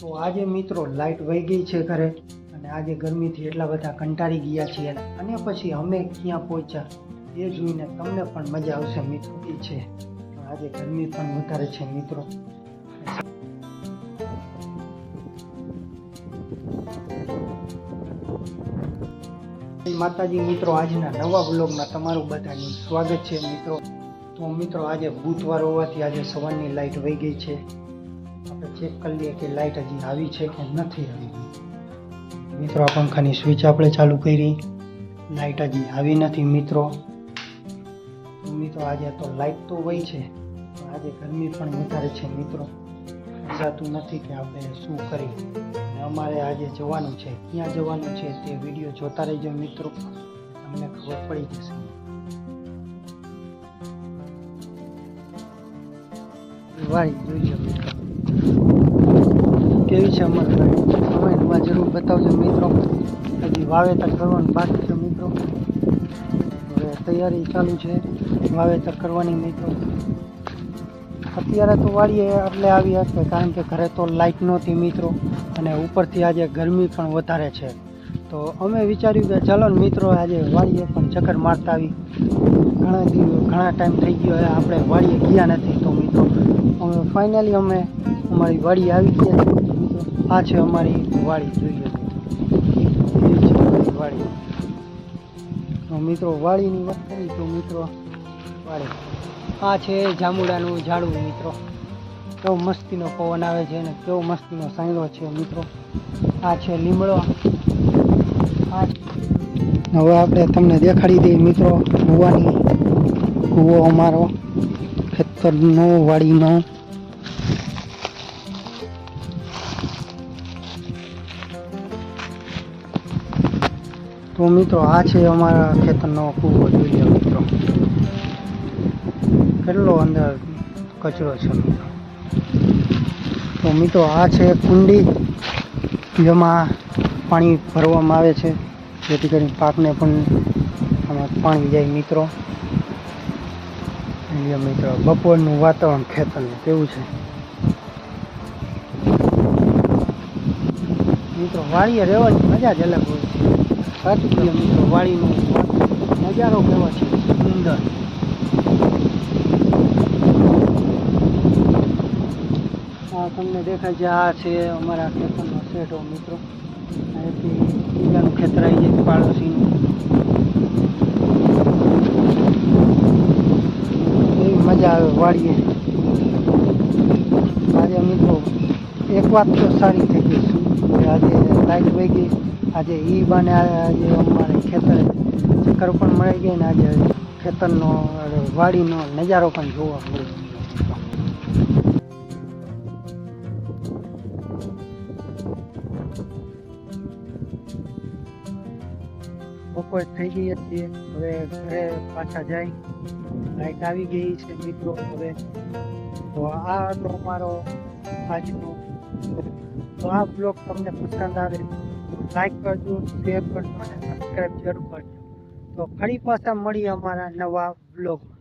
તો આજે મિત્રો લાઇટ વહી ગઈ છે ઘરે અને આજે ગરમીથી એટલા બધા કંટાળી ગયા છીએ અને પછી અમે ક્યાં પહોંચ્યા એ જોઈને તમને પણ મજા આવશે મિત્રો. એ છે આજે ગરમી પણ વધારે છે મિત્રો. માતાજી મિત્રો, આજના નવા બ્લોગમાં તમારું બધાનું સ્વાગત છે મિત્રો. તો મિત્રો આજે બુધવાર હોવાથી આજે સવારની લાઇટ વહી ગઈ છે. આપણે ચેક કરી લઈએ કે લાઇટ હજી આવી છે કે નથી આવી મિત્રો. આ પંખાની સ્વિચ આપણે ચાલુ કરી, લાઇટ હજી આવી નથી મિત્રો. આજે તો લાઇટ તો વહી છે પણ આજે ગરમી પણ વધારે છે મિત્રો. સમજાતું નથી કે આપણે શું કરી. અને અમારે આજે જવાનું છે, ક્યાં જવાનું છે તે વિડીયો જોતા રહેજો મિત્રો, તમને ખબર પડી જશે. વાળી જોઈજો મિત્રો કેવી છે અમારી વાડી. કમેન્ટમાં જરૂર બતાવજો મિત્રો. હજી વાવેતર કરવાનું બાકી છે મિત્રો. હવે તૈયારી ચાલુ છે વાવેતર કરવાની મિત્રો. અત્યારે તો વાડીએ એટલે આવી હશે કારણ કે ઘરે તો લાઇટ નહોતી મિત્રો અને ઉપરથી આજે ગરમી પણ વધારે છે. તો અમે વિચાર્યું કે ચાલો ને મિત્રો આજે વાડીએ પણ ચક્કર મારતા આવી. ઘણા ટાઈમ થઈ ગયો આપણે વાડીએ ગયા નથી. તો મિત્રો અમે ફાઇનલી અમારી વાડી આવી ગયા છે મિત્રો. આ છે અમારી વાડી, જોઈએ વાડી. તો મિત્રો વાડીની વાત કરી તો મિત્રો વાડી આ છે જાંબુડાનું ઝાડું મિત્રો. કેવો મસ્તીનો પવન આવે છે અને કેવો મસ્તીનો સાંયડો છે મિત્રો. આ છે લીમડો. હવે આપણે તમને દેખાડી દઈએ મિત્રો કૂવો અમારો ખેતરનો વાડીનો. તો મિત્રો આ છે અમારા ખેતરનો કૂવો, જોઈએ મિત્રો કેટલો અંદર કચરો છે મિત્રો. તો મિત્રો આ છે કુંડી જેમાં પાણી ભરવામાં આવે છે જેથી કરીને પાકને પણ આમાં પાણી જાય મિત્રો. મિત્રો બપોરનું વાતાવરણ ખેતરનું કેવું છે મિત્રો. વાડીએ રહેવાની મજા જ અલગ હોય છે. સાચું કહ્યું મિત્રો, વાડીનો નજારો કેવો છે સુંદર. તમને દેખાય છે આ છે અમારા ખેતરનો શેઢો મિત્રો. અહીંથી બીજાનું ખેતર આવી જાય પાડોશીનું. એવી મજા આવે વાડીએ. આજે મિત્રો એક વાત તો સારી થઈ ગઈ કે આજે લાઇટ વહી ગઈ. આજે ઈ બાને આજે અમારે ખેતરે ચક્કર પણ મળી ગઈ ને આજે ખેતરનો વાડીનો નજારો પણ જોવા મળી ગયો. બપોર થઈ ગઈ હતી, હવે ઘરે પાછા જાય. લાઇટ આવી ગઈ છે મિત્રો હવે. તો આ હતો અમારો આજનો. તો આ બ્લોગ તમને પસંદ આવે લાઈક કરજો, શેર કરજો અને સબસ્ક્રાઈબ જરૂર કરજો. તો ફરી પાછા મળીએ અમારા નવા બ્લોગમાં.